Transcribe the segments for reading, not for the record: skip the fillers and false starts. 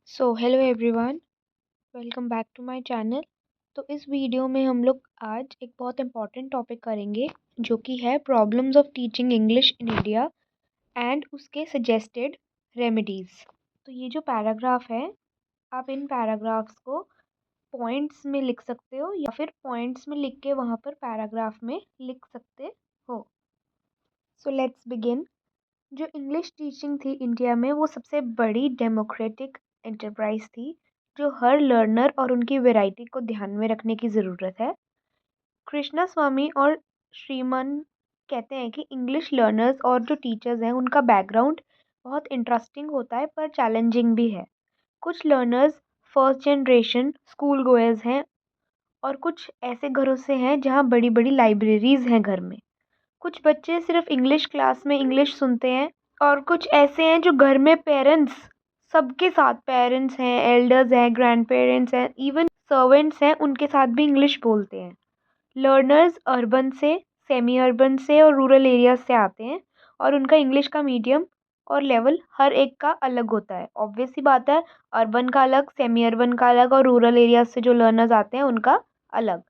Hello everyone, welcome back to my channel. तो इस video में हम लोग आज एक बहुत इम्पॉर्टेंट टॉपिक करेंगे जो कि है problems of teaching English in India and उसके सजेस्टेड रेमेडीज़। तो ये जो पैराग्राफ है, आप इन पैराग्राफ्स को पॉइंट्स में लिख सकते हो या फिर पॉइंट्स में लिख के वहाँ पर पैराग्राफ में लिख सकते हो। So let's begin. जो इंग्लिश टीचिंग थी इंडिया में, वो सबसे बड़ी डेमोक्रेटिक एंटरप्राइज थी जो हर लर्नर और उनकी वैरायटी को ध्यान में रखने की ज़रूरत है। कृष्णा स्वामी और श्रीमन कहते हैं कि इंग्लिश लर्नर्स और जो टीचर्स हैं उनका बैकग्राउंड बहुत इंटरेस्टिंग होता है पर चैलेंजिंग भी है। कुछ लर्नर्स फर्स्ट जनरेशन स्कूल गोयर्स हैं और कुछ ऐसे घरों से हैं जहाँ बड़ी बड़ी लाइब्रेरीज हैं घर में। कुछ बच्चे सिर्फ इंग्लिश क्लास में इंग्लिश सुनते हैं और कुछ ऐसे हैं जो घर में पेरेंट्स, सबके साथ पेरेंट्स हैं, एल्डर्स हैं, ग्रैंड पेरेंट्स हैं, इवन सर्वेंट्स हैं, उनके साथ भी इंग्लिश बोलते हैं। लर्नर्स अर्बन से, सेमी अर्बन से और रूरल एरियाज से आते हैं और उनका इंग्लिश का मीडियम और लेवल हर एक का अलग होता है। ऑब्वियस सी बात है, अर्बन का अलग, सेमी अर्बन का अलग और रूरल एरियाज से जो लर्नर्स आते हैं उनका अलग।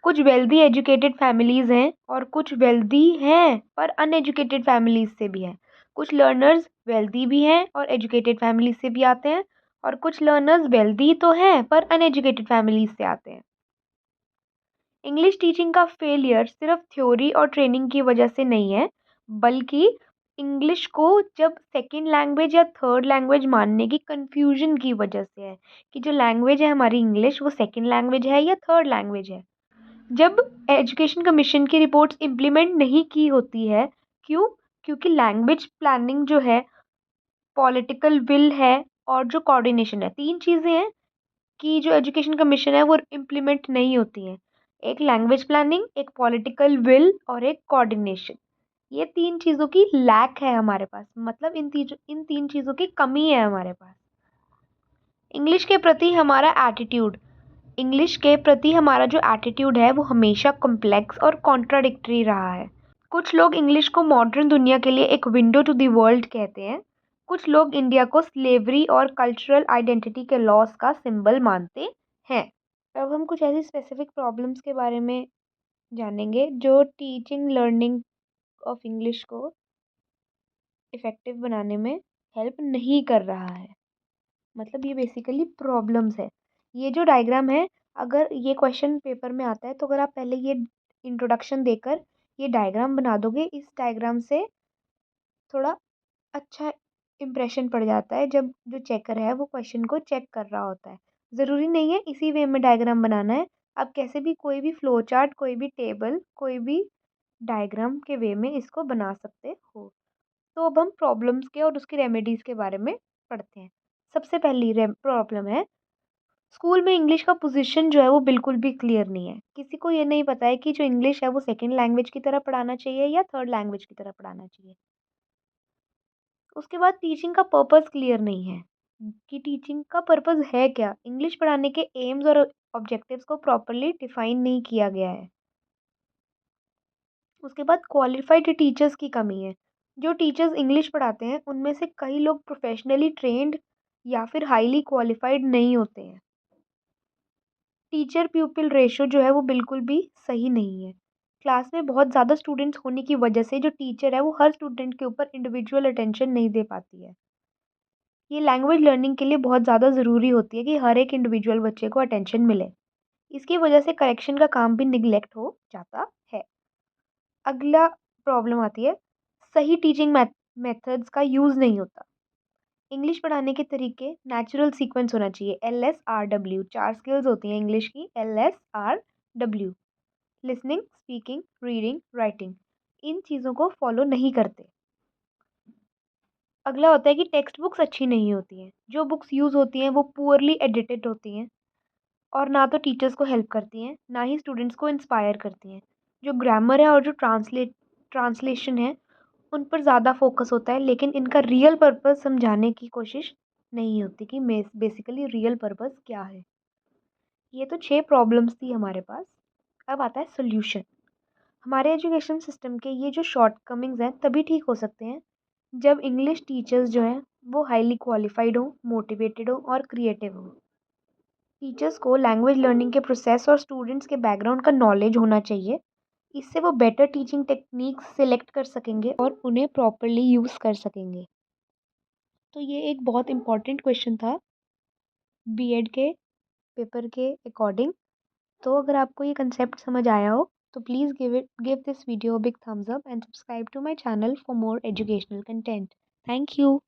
कुछ वेल्दी एजुकेटेड फैमिलीज़ हैं और कुछ वेल्दी हैं पर अनएजुकेटेड फैमिलीज़ से भी हैं। कुछ लर्नर्स वेल्दी भी हैं और एजुकेटेड फैमिलीज़ से भी आते हैं और कुछ लर्नर्स वेल्दी तो हैं पर अनएजुकेटेड फैमिलीज़ से आते हैं। इंग्लिश टीचिंग का फेलियर सिर्फ थ्योरी और ट्रेनिंग की वजह से नहीं है, बल्कि इंग्लिश को जब सेकेंड लैंग्वेज या थर्ड लैंग्वेज मानने की कन्फ्यूजन की वजह से है कि जो लैंग्वेज है हमारी इंग्लिश, वो सेकेंड लैंग्वेज है या थर्ड लैंग्वेज है। जब एजुकेशन कमीशन की रिपोर्ट्स इम्प्लीमेंट नहीं की होती है, क्यों? क्योंकि लैंग्वेज प्लानिंग जो है, पॉलिटिकल विल है और जो कोऑर्डिनेशन है, तीन चीज़ें हैं कि जो एजुकेशन कमीशन है वो इम्प्लीमेंट नहीं होती हैं। एक लैंग्वेज प्लानिंग, एक पॉलिटिकल विल और एक कोऑर्डिनेशन। ये तीन चीज़ों की लैक है हमारे पास, मतलब इन तीन चीज़ों की कमी है हमारे पास। इंग्लिश के प्रति हमारा एटीट्यूड, इंग्लिश के प्रति हमारा जो एटीट्यूड है वो हमेशा कॉम्प्लेक्स और कॉन्ट्राडिक्टरी रहा है। कुछ लोग इंग्लिश को मॉडर्न दुनिया के लिए एक विंडो टू द वर्ल्ड कहते हैं। कुछ लोग इंडिया को स्लेवरी और कल्चरल आइडेंटिटी के लॉस का सिंबल मानते हैं। अब हम कुछ ऐसी स्पेसिफिक प्रॉब्लम्स के बारे में जानेंगे जो टीचिंग लर्निंग ऑफ इंग्लिश को इफ़ेक्टिव बनाने में हेल्प नहीं कर रहा है। मतलब ये बेसिकली प्रॉब्लम्स है। ये जो डायग्राम है, अगर ये क्वेश्चन पेपर में आता है तो अगर आप पहले ये इंट्रोडक्शन देकर ये डायग्राम बना दोगे, इस डायग्राम से थोड़ा अच्छा इम्प्रेशन पड़ जाता है जब जो चेकर है वो क्वेश्चन को चेक कर रहा होता है। ज़रूरी नहीं है इसी वे में डायग्राम बनाना है, आप कैसे भी कोई भी फ्लो चार्ट, कोई भी टेबल, कोई भी डायग्राम के वे में इसको बना सकते हो। तो अब हम प्रॉब्लम्स के और उसकी रेमेडीज़ के बारे में पढ़ते हैं। सबसे पहली प्रॉब्लम है, स्कूल में इंग्लिश का पोजीशन जो है वो बिल्कुल भी क्लियर नहीं है। किसी को ये नहीं पता है कि जो इंग्लिश है वो सेकंड लैंग्वेज की तरह पढ़ाना चाहिए या थर्ड लैंग्वेज की तरह पढ़ाना चाहिए। उसके बाद टीचिंग का पर्पस क्लियर नहीं है कि टीचिंग का पर्पस है क्या। इंग्लिश पढ़ाने के एम्स और ऑब्जेक्टिव्स को प्रॉपरली डिफाइन नहीं किया गया है। उसके बाद क्वालिफाइड टीचर्स की कमी है। जो टीचर्स इंग्लिश पढ़ाते हैं उनमें से कई लोग प्रोफेशनली ट्रेंड या फिर हाईली क्वालिफाइड नहीं होते हैं। टीचर प्यूपिल रेशो जो है वो बिल्कुल भी सही नहीं है। क्लास में बहुत ज़्यादा स्टूडेंट्स होने की वजह से जो टीचर है वो हर स्टूडेंट के ऊपर इंडिविजुअल अटेंशन नहीं दे पाती है। ये लैंग्वेज लर्निंग के लिए बहुत ज़्यादा ज़रूरी होती है कि हर एक इंडिविजुअल बच्चे को अटेंशन मिले। इसकी वजह से करेक्शन का काम भी निगलेक्ट हो जाता है। अगला प्रॉब्लम आती है, सही टीचिंग मेथड्स का यूज़ नहीं होता। इंग्लिश पढ़ाने के तरीके नेचुरल सीक्वेंस होना चाहिए। LSRW, 4 स्किल्स होती हैं इंग्लिश की। LSRW, listening, speaking, reading, writing. इन चीज़ों को फॉलो नहीं करते। अगला होता है कि टेक्स्ट बुक्स अच्छी नहीं होती हैं। जो बुक्स यूज़ होती हैं वो पुअरली एडिटेड होती हैं और ना तो टीचर्स को हेल्प करती हैं, ना ही स्टूडेंट्स को इंस्पायर करती हैं। जो ग्रामर है और जो ट्रांसलेशन है, उन पर ज़्यादा फोकस होता है, लेकिन इनका रियल पर्पस समझाने की कोशिश नहीं होती कि बेसिकली रियल पर्पस क्या है। ये तो 6 प्रॉब्लम्स थी हमारे पास। अब आता है सोल्यूशन। हमारे एजुकेशन सिस्टम के ये जो शॉर्टकमिंग्स हैं तभी ठीक हो सकते हैं जब इंग्लिश टीचर्स जो हैं वो हाईली क्वालिफाइड हो, मोटिवेटेड हो और क्रिएटिव हो। टीचर्स को लैंग्वेज लर्निंग के प्रोसेस और स्टूडेंट्स के बैकग्राउंड का नॉलेज होना चाहिए। इससे वो बेटर टीचिंग टेक्निक्स सिलेक्ट कर सकेंगे और उन्हें प्रॉपरली यूज़ कर सकेंगे। तो ये एक बहुत इम्पॉर्टेंट क्वेश्चन था बीएड के पेपर के अकॉर्डिंग। तो अगर आपको ये कंसेप्ट समझ आया हो तो please give this video a big thumbs up and subscribe to my channel for more educational content. Thank you.